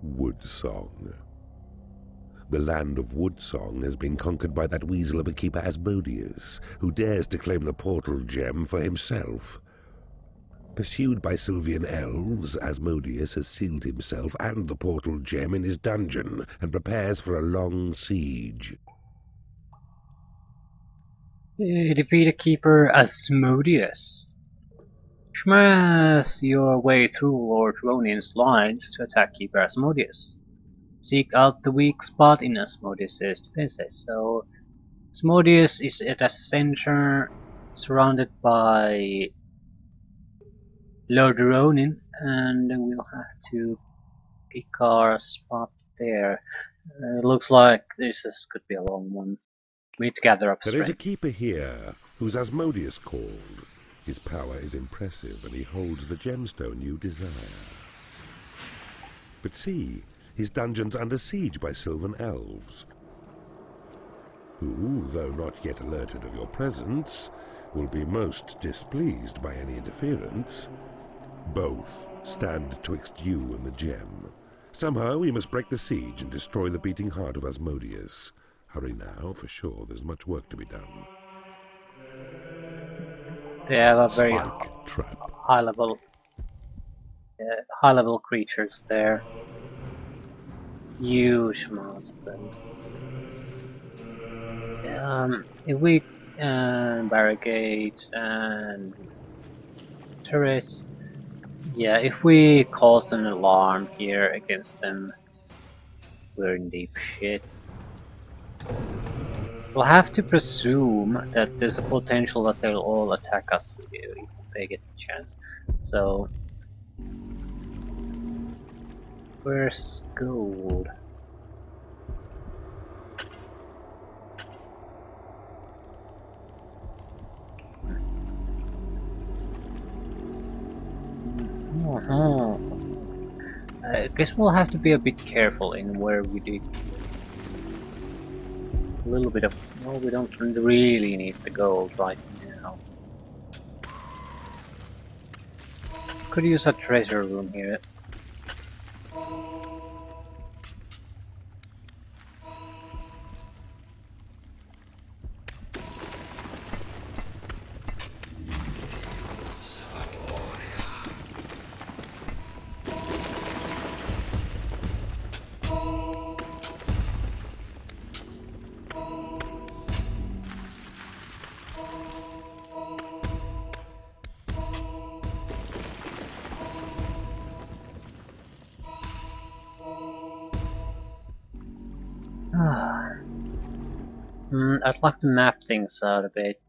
Woodsong. The land of Woodsong has been conquered by that weasel of a keeper Asmodeus, who dares to claim the portal gem for himself. Pursued by Sylvian elves, Asmodeus has sealed himself and the portal gem in his dungeon and prepares for a long siege. Defeat a keeper Asmodeus. Smash your way through Lord Ronin's lines to attack Keeper Asmodeus. Seek out the weak spot in Asmodeus' defenses. So Asmodeus is at a center, surrounded by Lord Ronin, and we'll have to pick our spot there. It looks like could be a long one. We need to gather up strength. There is a keeper here who's Asmodeus called. His power is impressive, and he holds the gemstone you desire. But see, his dungeon's under siege by Sylvan elves, who, though not yet alerted of your presence, will be most displeased by any interference. Both stand twixt you and the gem. Somehow we must break the siege and destroy the beating heart of Asmodeus. Hurry now, for sure there's much work to be done. They have a very trap. high level creatures there. Huge amounts of them. If we barricades and turrets, yeah, if we cause an alarm here against them, we're in deep shit. We'll have to presume that there's a potential that they'll all attack us if they get the chance. So, where's gold? I guess we'll have to be a bit careful in where we do. A little bit of, well, we don't really need the gold right now. Could use a treasure room here. I'd like to map things out a bit.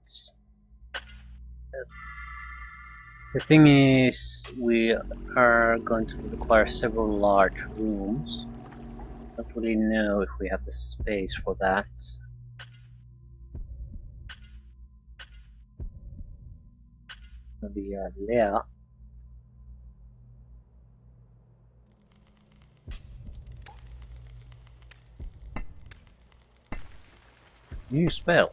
The thing is, we are going to require several large rooms. Don't really know if we have the space for that. Maybe there. New spell.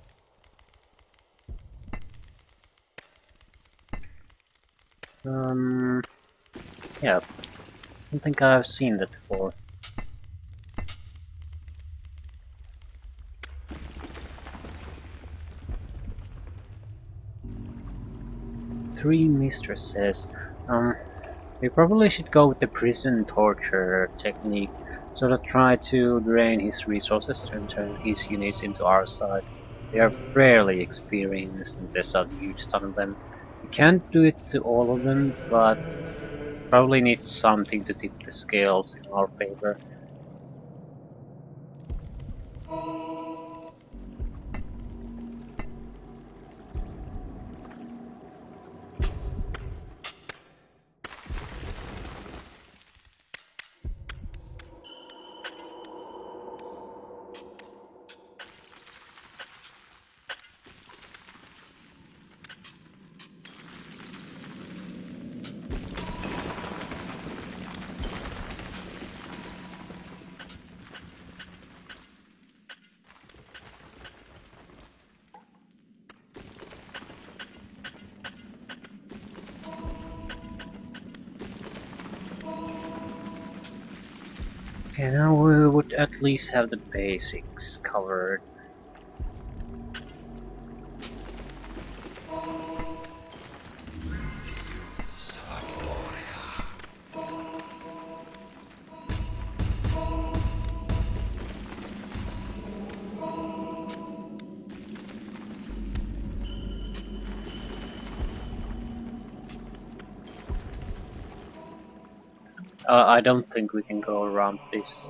Yeah, I don't think I've seen that before. Three mistresses. We probably should go with the prison torture technique, sort of try to drain his resources to turn his units into our side. They are fairly experienced and there's a huge ton of them. We can't do it to all of them, but probably need something to tip the scales in our favor. Okay, now we would at least have the basics covered. I don't think we can go around this.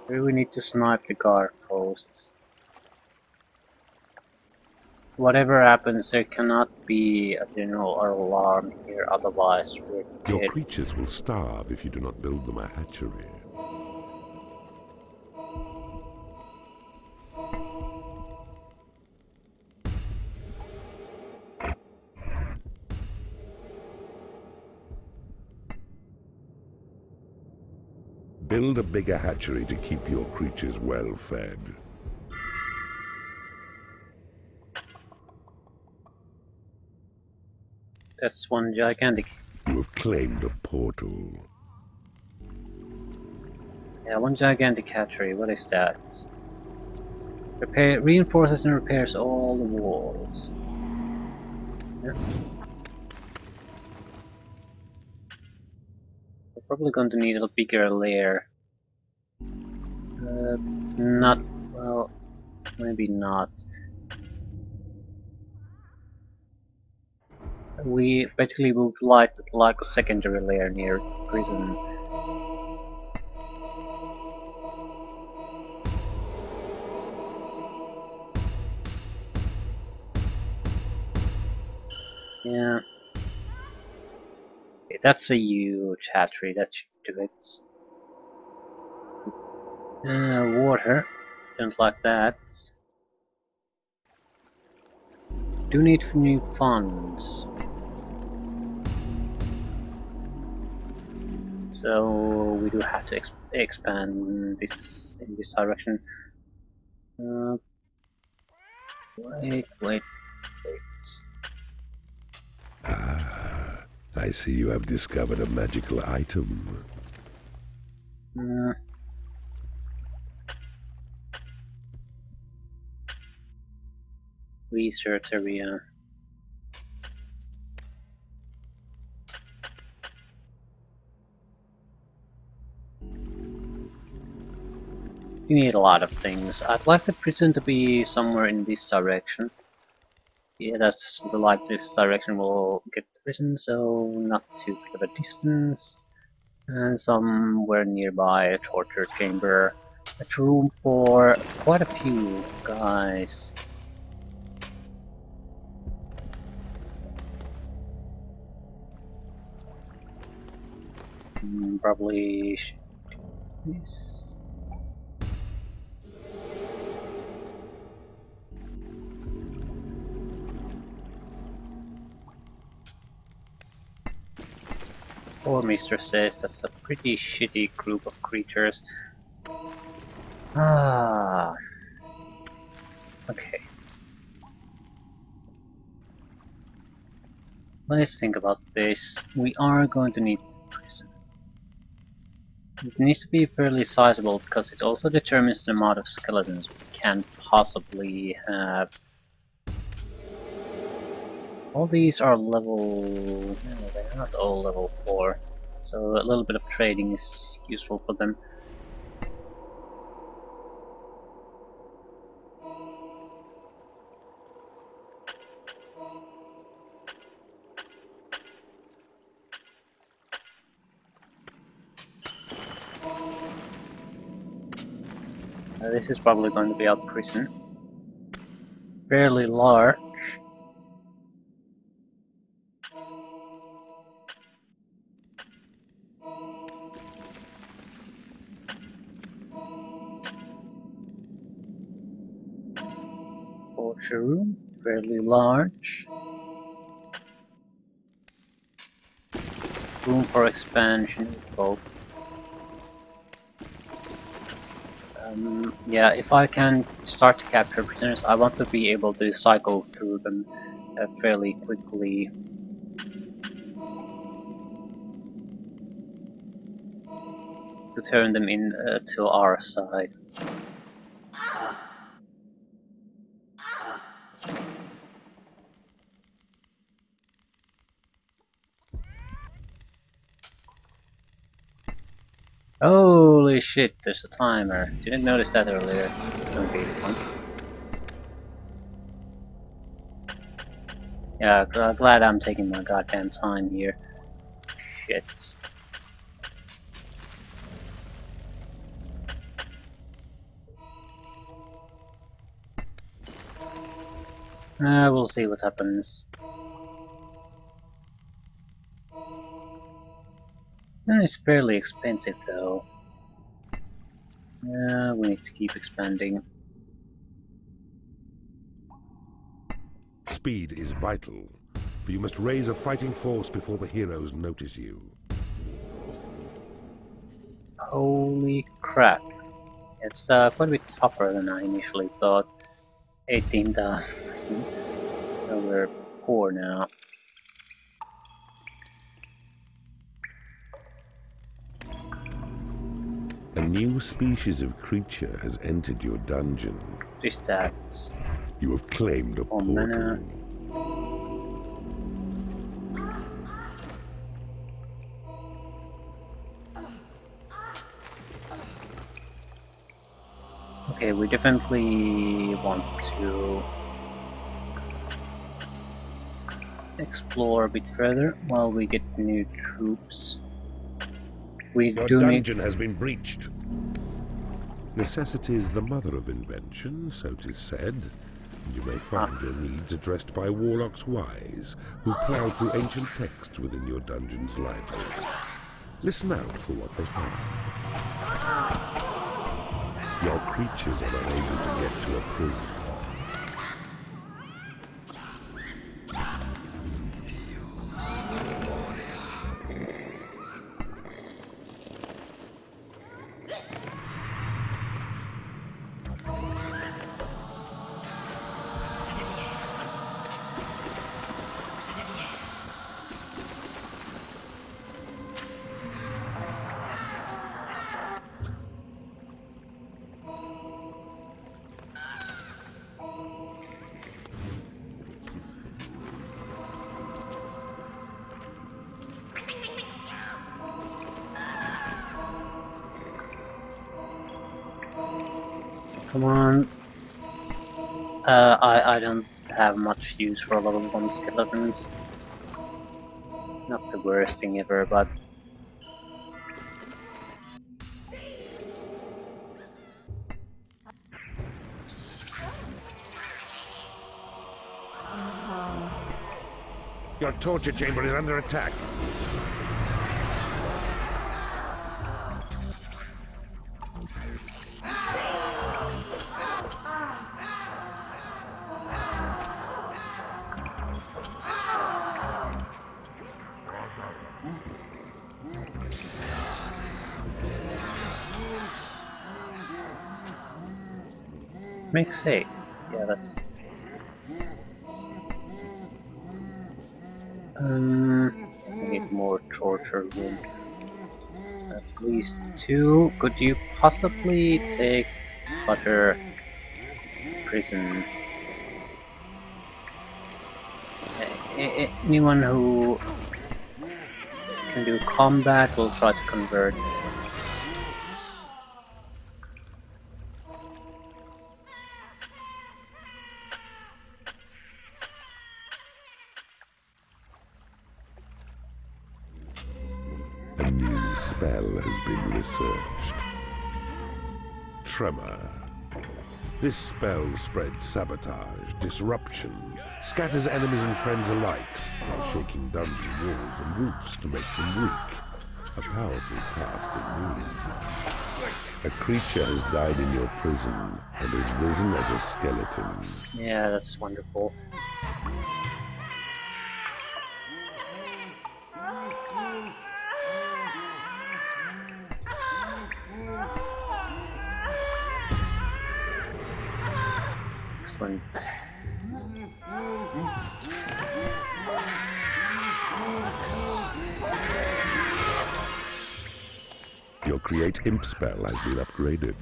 Maybe we need to snipe the guard posts. Whatever happens, there cannot be a general alarm here, otherwise we're Your dead. creatures will starve if you do not build them a hatchery. Build a bigger hatchery to keep your creatures well fed. That's one gigantic. You have claimed a portal. Yeah, one gigantic hatchery. What is that? Reinforces and repairs all the walls. Yeah. We're probably going to need a bigger layer. Not well. Maybe not. We basically would like a secondary layer near the prison. Yeah. Okay, that's a huge hatchery, that should do it. Water. Don't like that. Do need new funds. So we do have to expand this in this direction. Wait. Ah, I see you have discovered a magical item. Research area. You need a lot of things. I'd like the prison to be somewhere in this direction. Yeah, that's like this direction will get the prison, so not too big of a distance. And somewhere nearby a torture chamber. That's room for quite a few guys. Probably this. Poor Mistress says that's a pretty shitty group of creatures. Ah. Okay. Let's think about this. We are going to need prison. It needs to be fairly sizable because it also determines the amount of skeletons we can possibly have. All these are level... no, they're not all level 4, so a little bit of trading is useful for them. This is probably going to be our prison. Fairly large. Torture room, fairly large. Room for expansion, both. Yeah, if I can start to capture prisoners, I want to be able to cycle through them fairly quickly. To turn them in to our side. Holy shit, there's a timer. Didn't notice that earlier. This is gonna be fun. Yeah, glad I'm taking my goddamn time here. Shit. We'll see what happens. And it's fairly expensive though. Yeah, we need to keep expanding. Speed is vital, for you must raise a fighting force before the heroes notice you. Holy crap. It's quite a bit tougher than I initially thought. 18,000. So we're poor now. A new species of creature has entered your dungeon. Three stats. You have claimed a portal. Mana. Okay, we definitely want to explore a bit further while we get new troops. Your dungeon has been breached. Necessity is the mother of invention, so 'tis said. And you may find your needs addressed by warlocks wise, who plough through ancient texts within your dungeon's library. Listen out for what they find. Your creatures are unable to get to a prison. Come on. I don't have much use for level 1 skeletons. Not the worst thing ever, but... Your torture chamber is under attack. Make safe. Yeah, that's... we need more torture wood. At least 2. Could you possibly take Butter Prison? Anyone who can do combat will try to convert. A new spell has been researched. Tremor. This spell spreads sabotage, disruption, scatters enemies and friends alike, while shaking dungeon walls and roofs to make them weak. A powerful casting move. A creature has died in your prison and has risen as a skeleton. Yeah, that's wonderful. Excellent. Create Imp spell has been upgraded.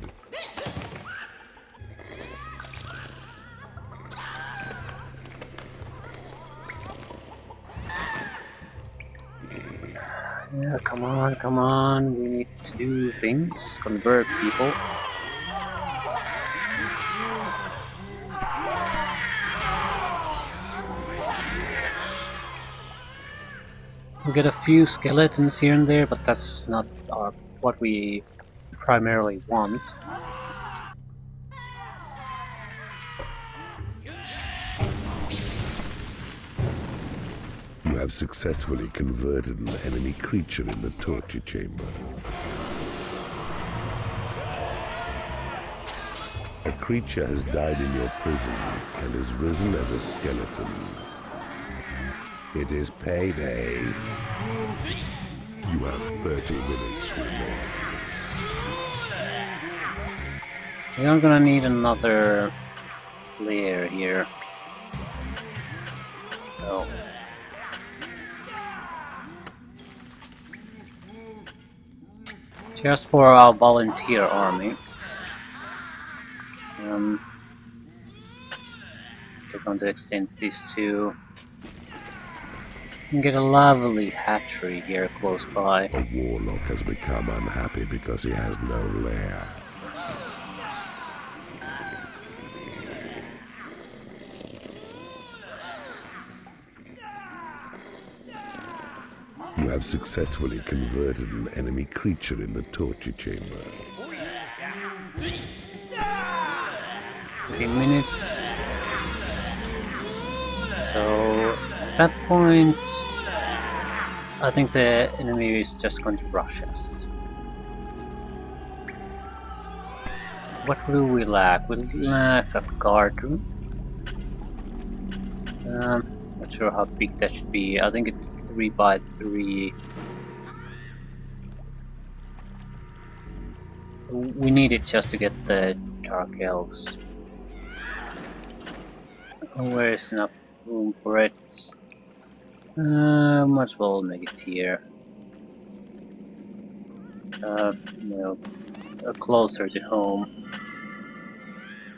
Yeah, come on, come on. We need to do things, convert people. We get a few skeletons here and there, but that's not what we primarily want. You have successfully converted an enemy creature in the torture chamber. A creature has died in your prison and is risen as a skeleton. It is payday. You have 30 minutes remaining. We are gonna need another player here. Oh. Just for our volunteer army. We're going to extend this to and get a lovely hatchery here close by. A warlock has become unhappy because he has no lair. You have successfully converted an enemy creature in the torture chamber. 15 minutes. So at that point, I think the enemy is just going to rush us. What do we lack? We lack a guard room. Not sure how big that should be. I think it's 3 by 3. We need it just to get the Dark Elves. Where is enough room for it? Might as well make it here. No, closer to home.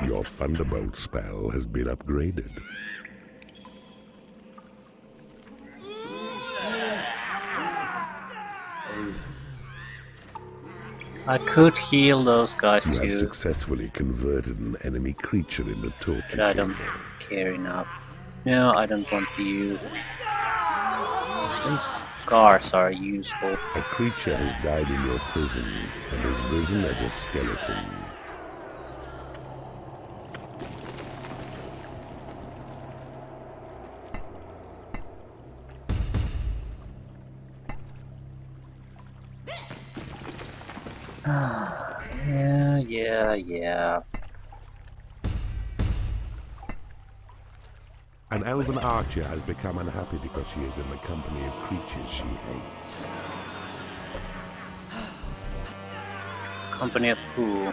Your Thunderbolt spell has been upgraded. I could heal those guys You too. have successfully converted an enemy creature in the torture But I don't chamber. care enough. No, I don't want you. These scars are useful. A creature has died in your prison and is risen as a skeleton. Yeah. An elven archer has become unhappy because she is in the company of creatures she hates. Company of who?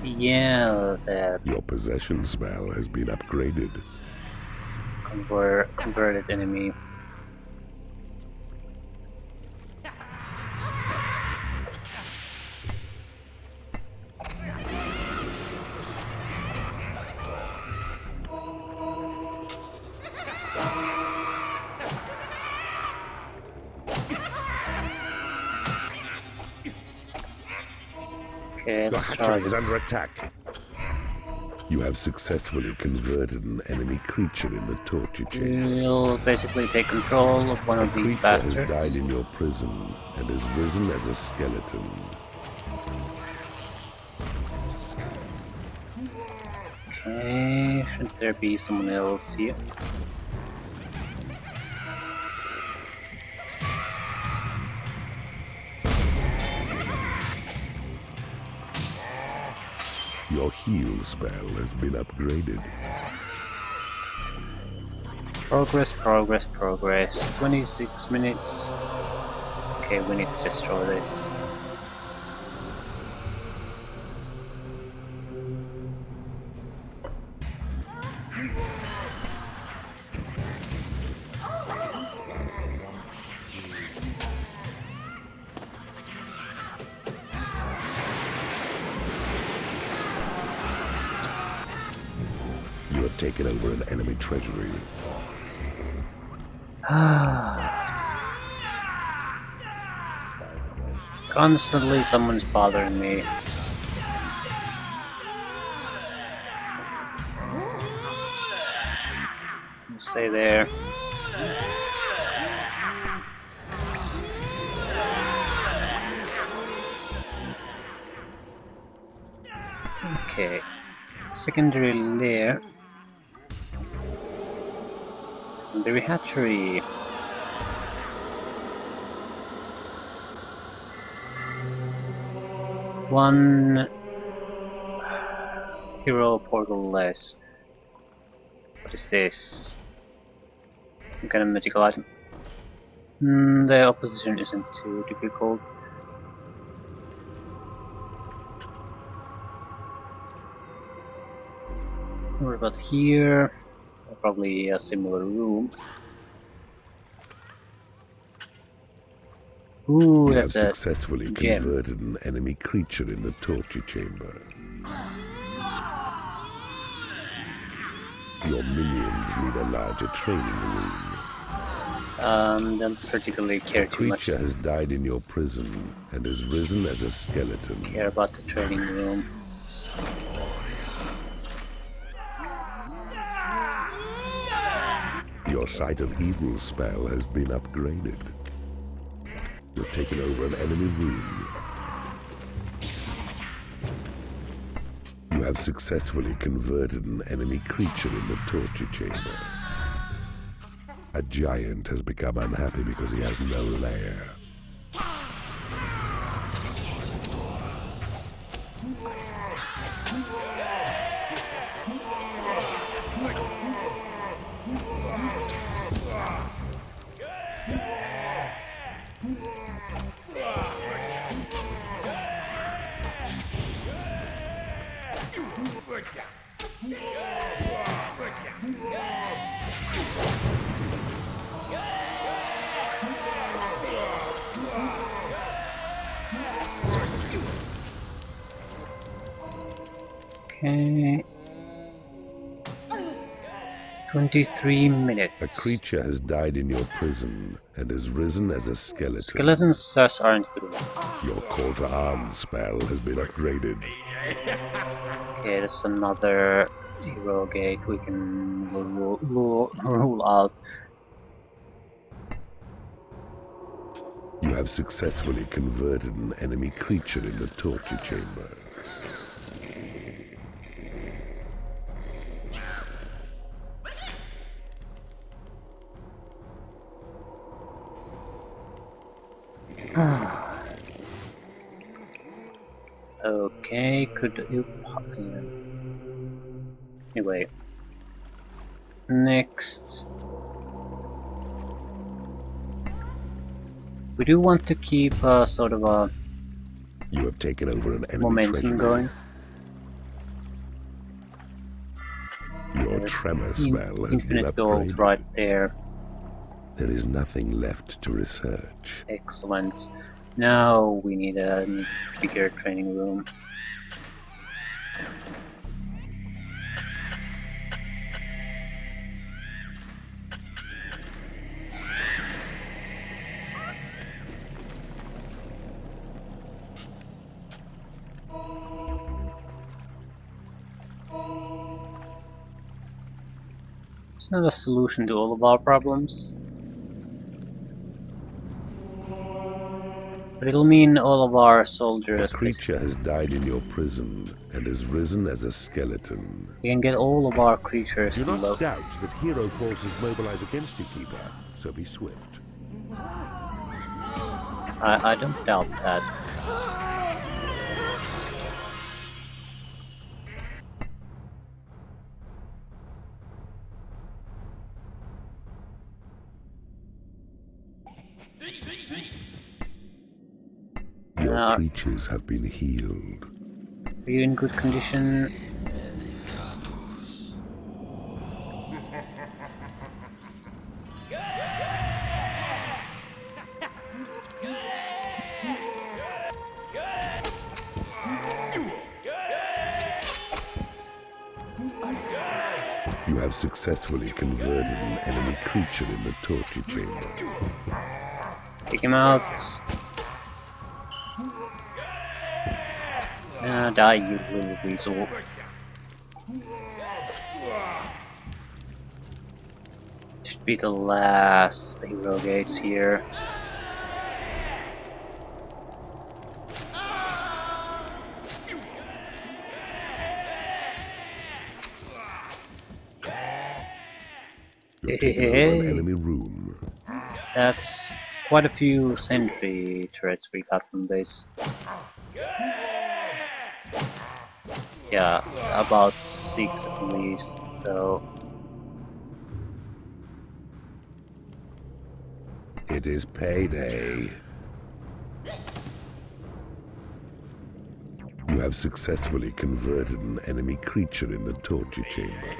Yeah, the Your possession spell has been upgraded. converted enemy. Okay, Your let's try hatchery is this. under attack. You have successfully converted an enemy creature in the torture chamber. We'll basically take control of one of A these creature has bastards. died in your prison and is risen as a skeleton. Okay, should there be someone else here? Your heal spell has been upgraded. Progress. 26 minutes. Okay, we need to destroy this. taken over an enemy treasury. Constantly someone's bothering me. Stay there. Okay. Secondary lair. Secondary hatchery. One hero portal less. What is this? Some kind of magical item. The opposition isn't too difficult. What about here? Probably a similar room. Ooh, You that's have a successfully gem. converted an enemy creature in the torture chamber. Your minions need a larger training room. Don't particularly care too much. Creature has died in your prison and has risen as a skeleton. Care about the training room. Your Sight of Evil spell has been upgraded. You've taken over an enemy room. You have successfully converted an enemy creature in the torture chamber. A giant has become unhappy because he has no lair. Okay. 23 minutes. A creature has died in your prison and has risen as a skeleton. Skeletons thus aren't good enough. Your call to arms spell has been upgraded. Okay, that's another hero gate we can rule out. You have successfully converted an enemy creature in the torture chamber. Okay, could you... Anyway. Next. We do want to keep sort of a You have taken over an enemy momentum treasury. going. Your tremor spell has been Infinite gold upgraded. right there. There is nothing left to research. Excellent. Now we need a bigger training room. It's not a solution to all of our problems, but it'll mean all of our A soldiers. creature has died in your prison and has risen as a skeleton. We can get all of our creatures Do not low. doubt that hero forces mobilize against you, Keeper, so be swift. I don't doubt that. Your creatures have been healed. Are you in good condition? You have successfully converted an enemy creature in the torture chamber. Take him out. Die, you little weasel. Should be the last of the hero gates here. You're taking over an enemy room. That's quite a few sentry turrets we got from this. Yeah, about 6 at least, so... It is payday. You have successfully converted an enemy creature in the torture chamber.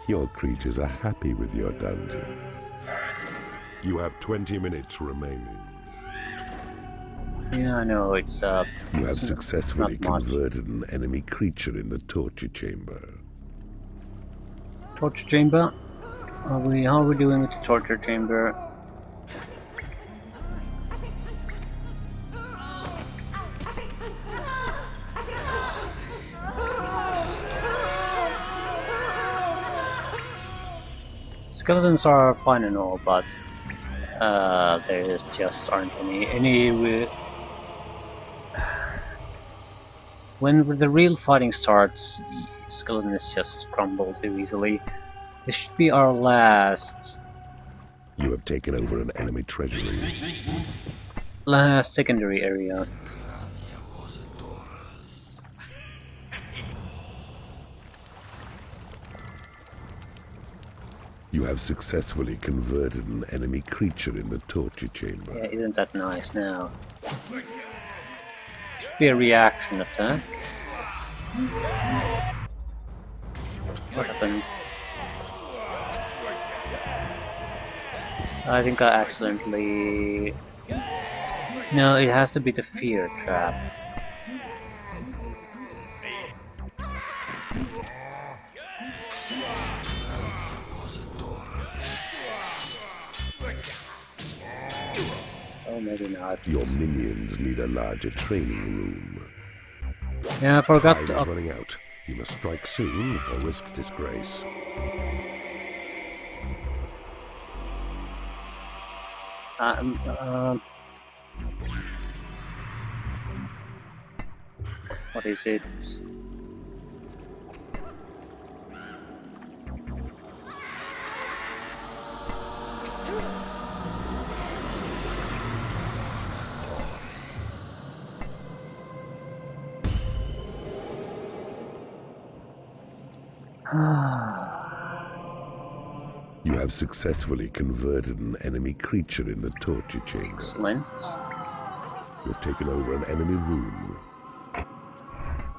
Your creatures are happy with your dungeon. You have 20 minutes remaining. Yeah, I know, it's You have successfully not much. converted an enemy creature in the torture chamber. Torture chamber? How are we doing with the torture chamber? Skeletons are fine and all, but there just aren't any. When the real fighting starts, skeletons just crumble too easily. This should be our last You have taken over an enemy treasury. secondary area. You have successfully converted an enemy creature in the torture chamber. Yeah, isn't that nice now? Should be a reaction attack. What happened? I think I accidentally... No, it has to be the fear trap. Oh, maybe not. Your minions need a larger training room. Yeah, I forgot Time to is running out. You must strike soon or risk disgrace. What is it? You have successfully converted an enemy creature in the torture chamber. Excellent. You have taken over an enemy room.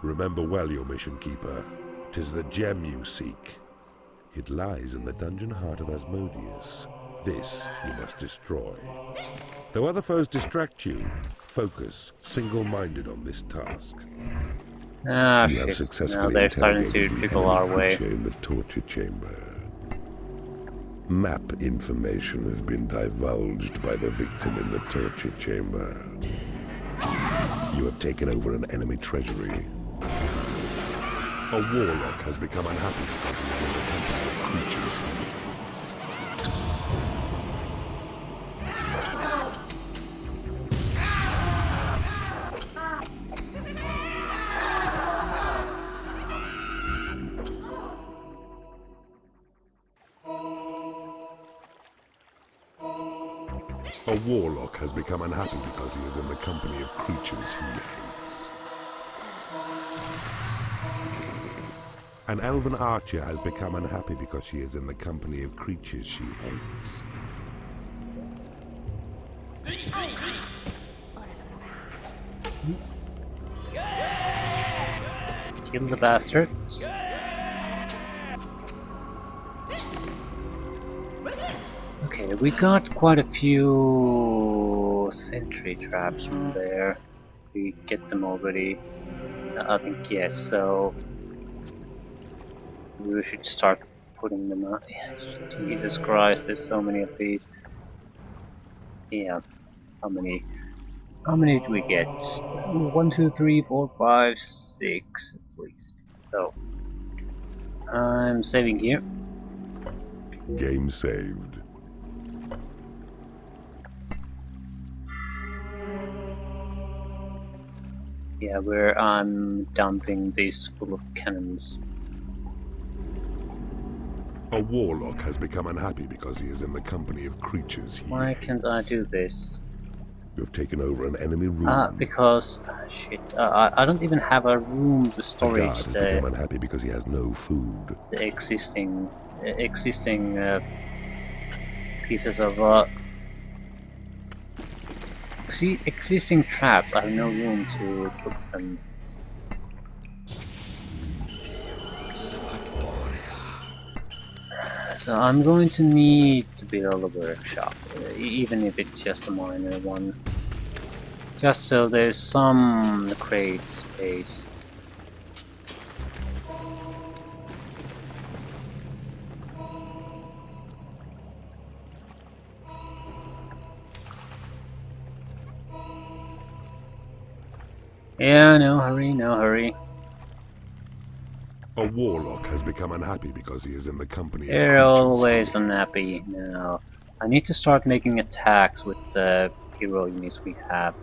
Remember well your mission, Keeper. 'Tis the gem you seek. It lies in the dungeon heart of Asmodeus. This you must destroy. Though other foes distract you, focus single-minded on this task. Ah, You have shit. successfully Now they're starting to interrogated the trickle our enemy way. creature in the torture chamber. Map information has been divulged by the victim in the torture chamber. You have taken over an enemy treasury. A warlock has become unhappy because he is in the company of creatures he hates. A warlock has become unhappy because he is in the company of creatures he hates. An elven archer has become unhappy because she is in the company of creatures she hates. Kill the bastards. Okay, we got quite a few sentry traps from there. We get them already. I think yes, so... We should start putting them out. Jesus Christ, there's so many of these. Yeah, how many? How many did we get? 1, 2, 3, 4, 5, 6 at least. So I'm saving here. Game saved. Yeah, where I'm dumping this full of cannons. A warlock has become unhappy because he is in the company of creatures he Why hates. can't I do this? You have taken over an enemy room. Because shit, I don't even have a room to A storage guard has become unhappy because he has no food. the existing pieces of existing traps. I have no room to put them. So I'm going to need to build a workshop, even if it's just a minor one. Just so there's some crate space. Yeah, no hurry, no hurry. A warlock has become unhappy because he is in the company of They're creatures always he unhappy hates. now. I need to start making attacks with the hero units we have.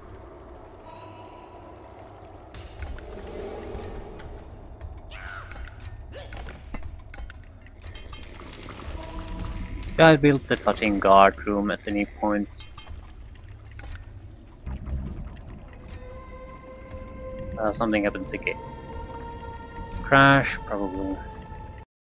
I built the fucking guard room at any point. Something happened to get crash, probably.